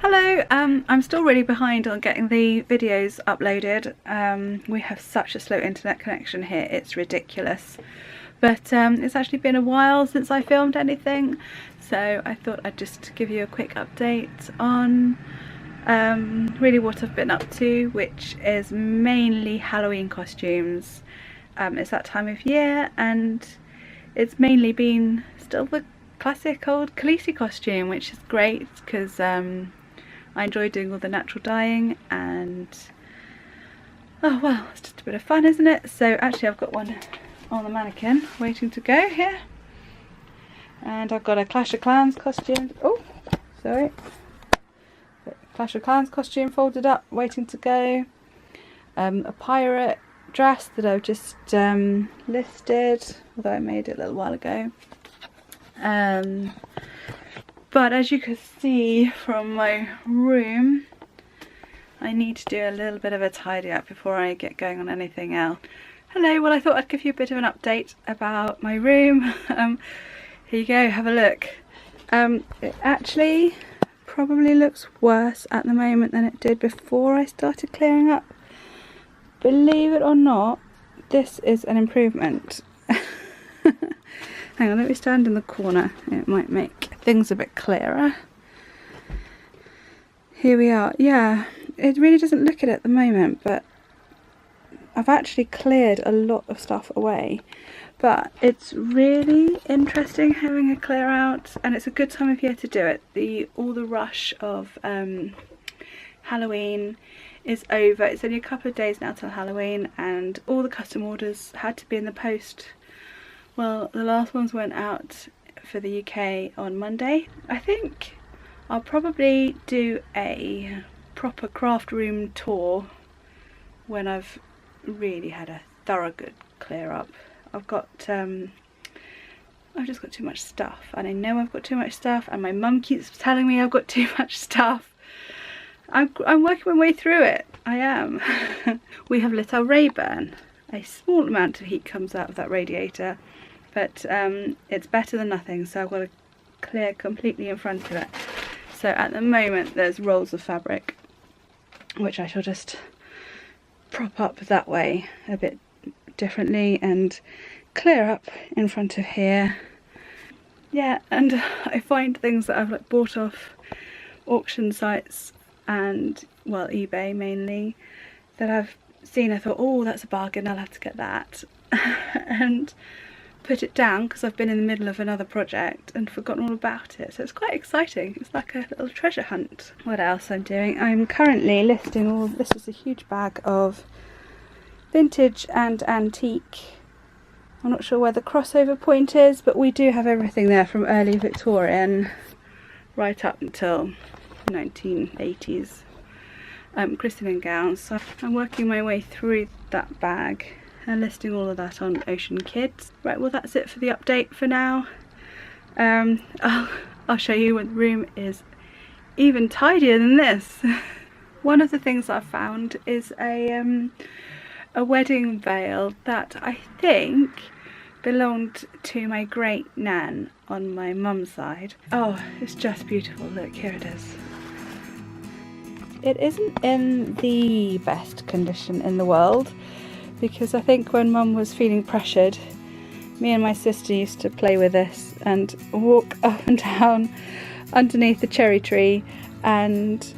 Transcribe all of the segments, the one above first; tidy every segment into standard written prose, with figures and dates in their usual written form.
Hello, I'm still really behind on getting the videos uploaded. We have such a slow internet connection here, it's ridiculous. But it's actually been a while since I filmed anything, so I thought I'd just give you a quick update on really what I've been up to, which is mainly Halloween costumes. It's that time of year and it's mainly been still the classic old Khaleesi costume, which is great because I enjoy doing all the natural dyeing and oh well, it's just a bit of fun, isn't it? So actually I've got one on the mannequin waiting to go here, and I've got a Clash of Clans costume, Clash of Clans costume folded up waiting to go, a pirate dress that I've just listed, although I made it a little while ago. But as you can see from my room, I need to do a little bit of a tidy up before I get going on anything else. Hello, well I thought I'd give you a bit of an update about my room. Here you go, have a look. It actually probably looks worse at the moment than it did before I started clearing up. Believe it or not, this is an improvement. Hang on, let me stand in the corner. It might make things a bit clearer. Here we are. Yeah, it really doesn't look it at the moment, but I've actually cleared a lot of stuff away. But it's really interesting having a clear out, and it's a good time of year to do it. All the rush of Halloween is over. It's only a couple of days now till Halloween, and all the custom orders had to be in the post. Well, the last ones went out for the UK on Monday. I think I'll probably do a proper craft room tour when I've really had a thorough good clear up. I've just got too much stuff, and I know I've got too much stuff, and my mum keeps telling me I've got too much stuff. I'm working my way through it. I am. We have lit our Rayburn. A small amount of heat comes out of that radiator, but it's better than nothing, so I've got to clear completely in front of it. So at the moment there's rolls of fabric which I shall just prop up that way a bit differently and clear up in front of here. Yeah, and I find things that I've bought off auction sites and, well, eBay mainly, that I've seen. I thought, oh, that's a bargain, I'll have to get that. And put it down because I've been in the middle of another project and forgotten all about it. So it's quite exciting. It's like a little treasure hunt. What else I'm doing? I'm currently listing all, this is a huge bag of vintage and antique. I'm not sure where the crossover point is, but we do have everything there from early Victorian right up until 1980s christening gowns. So I'm working my way through that bag and listing all of that on Ocean Kids. Right, well that's it for the update for now. I'll show you when the room is even tidier than this. One of the things I've found is a wedding veil that I think belonged to my great nan on my mum's side. Oh, it's just beautiful. Look, here it is. It isn't in the best condition in the world, because I think when Mum was feeling pressured, me and my sister used to play with this and walk up and down underneath the cherry tree and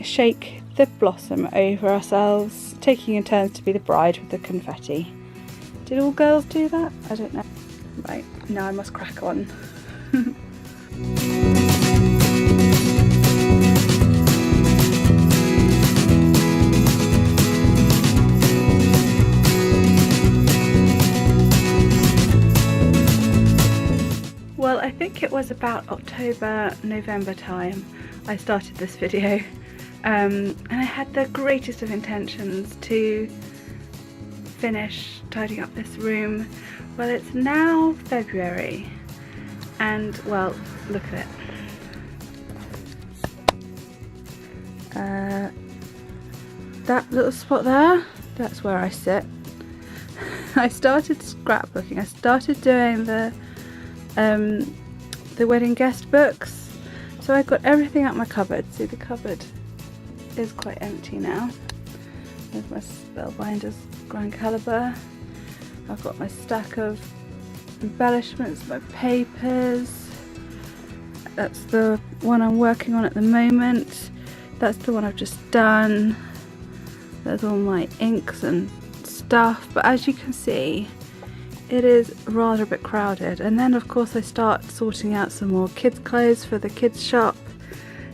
shake the blossom over ourselves, taking in turns to be the bride with the confetti. Did all girls do that? I don't know. Right, now I must crack on. Well, I think it was about October, November time I started this video, and I had the greatest of intentions to finish tidying up this room. Well, it's now February, and well, look at it. That little spot there, that's where I sit. I started scrapbooking. I started doing the wedding guest books So I've got everything out my cupboard. See, the cupboard is quite empty now. There's my Spellbinders Grand Caliber. I've got my stack of embellishments, my papers. That's the one I'm working on at the moment. That's the one I've just done. There's all my inks and stuff, but as you can see, it is rather a bit crowded. And then of course I start sorting out some more kids clothes for the kids shop,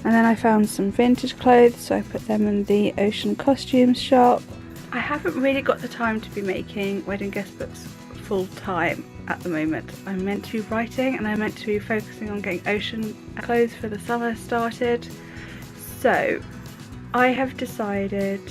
and then I found some vintage clothes, so I put them in the Ocean Costumes shop. I haven't really got the time to be making wedding guest books full time at the moment. I'm meant to be writing and I'm meant to be focusing on getting Ocean clothes for the summer started. So I have decided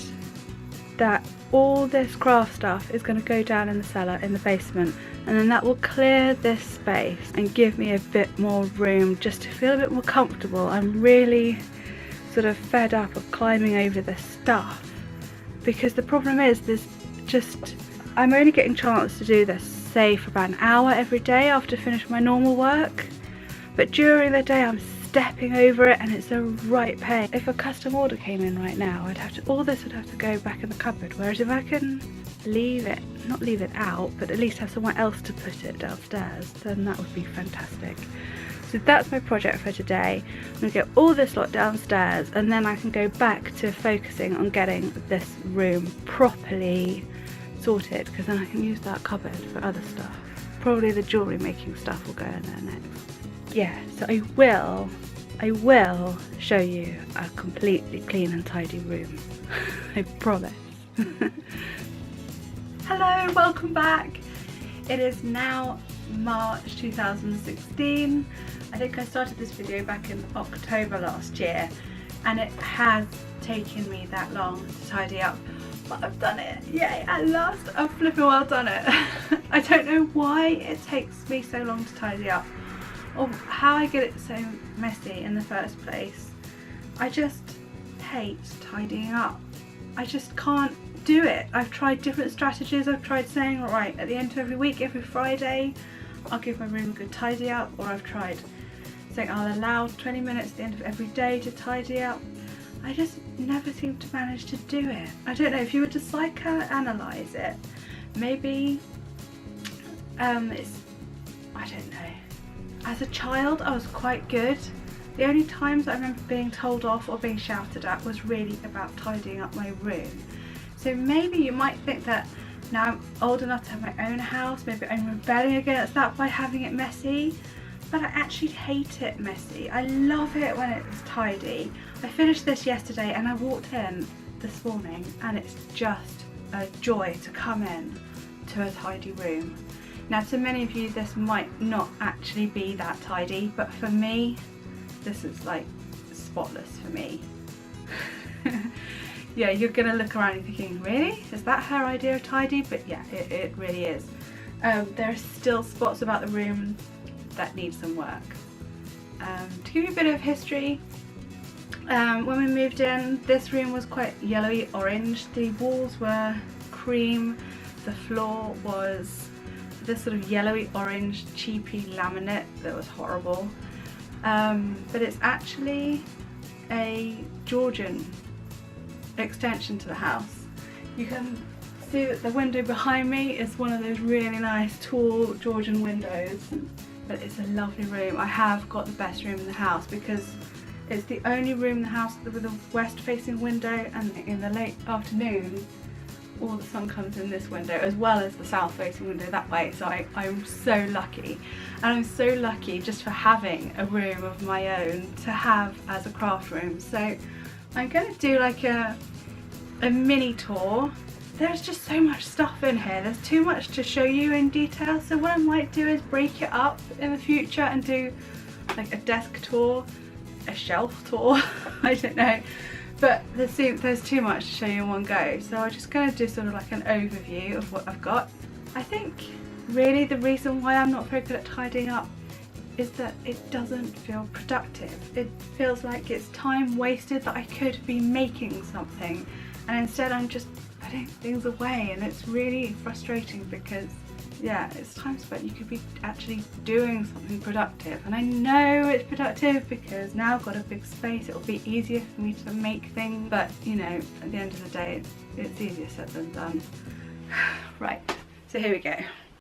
that all this craft stuff is going to go down in the cellar in the basement, and then that will clear this space and give me a bit more room just to feel a bit more comfortable. I'm really sort of fed up of climbing over this stuff, because the problem is I'm only getting a chance to do this say for about an hour every day after I finish my normal work, but during the day I'm stepping over it and it's a right pain. If a custom order came in right now, all this would have to go back in the cupboard, whereas if I can not leave it out, but at least have somewhere else to put it downstairs, then that would be fantastic. So that's my project for today. I'm going to get all this lot downstairs, and then I can go back to focusing on getting this room properly sorted, because then I can use that cupboard for other stuff. Probably the jewellery making stuff will go in there next. Yeah, so I will show you a completely clean and tidy room. I promise. Hello, welcome back. It is now March 2016. I think I started this video back in October last year, and it has taken me that long to tidy up, but I've done it. Yay, at last. I've flipping well done it. I don't know why it takes me so long to tidy up, or how I get it so messy in the first place. I just hate tidying up. I just can't do it. I've tried different strategies. I've tried saying, right, at the end of every week, every Friday, I'll give my room a good tidy up, or I've tried saying I'll allow 20 minutes at the end of every day to tidy up. I just never seem to manage to do it. I don't know, if you were to psychoanalyze it, maybe I don't know. As a child, I was quite good. The only times I remember being told off or being shouted at was really about tidying up my room. So maybe you might think that now I'm old enough to have my own house, maybe I'm rebelling against that by having it messy, but I actually hate it messy. I love it when it's tidy. I finished this yesterday and I walked in this morning and it's just a joy to come in to a tidy room. Now, to many of you this might not actually be that tidy, but for me this is like spotless for me. Yeah, you're gonna look around and thinking, really? Is that her idea of tidy? But yeah, it really is. There are still spots about the room that need some work. To give you a bit of history, when we moved in, this room was quite yellowy orange. The walls were cream, the floor was this sort of yellowy orange cheapy laminate that was horrible. But it's actually a Georgian extension to the house. You can see that the window behind me is one of those really nice tall Georgian windows, but it's a lovely room. I have got the best room in the house because it's the only room in the house with a west facing window, and in the late afternoon all the sun comes in this window as well as the south facing window that way. So I'm so lucky, and I'm so lucky just for having a room of my own to have as a craft room. So I'm going to do like a mini tour. There's just so much stuff in here, there's too much to show you in detail, so what I might do is break it up in the future and do like a desk tour, a shelf tour, I don't know, but there's too much to show you in one go, so I'm just going to do sort of like an overview of what I've got. I think really the reason why I'm not very good at tidying up is that it doesn't feel productive. It feels like it's time wasted that I could be making something, and instead I'm just putting things away, and it's really frustrating because yeah, it's time spent. You could be actually doing something productive, and I know it's productive because now I've got a big space. It'll be easier for me to make things, but you know, at the end of the day, it's easier said than done. Right, so here we go.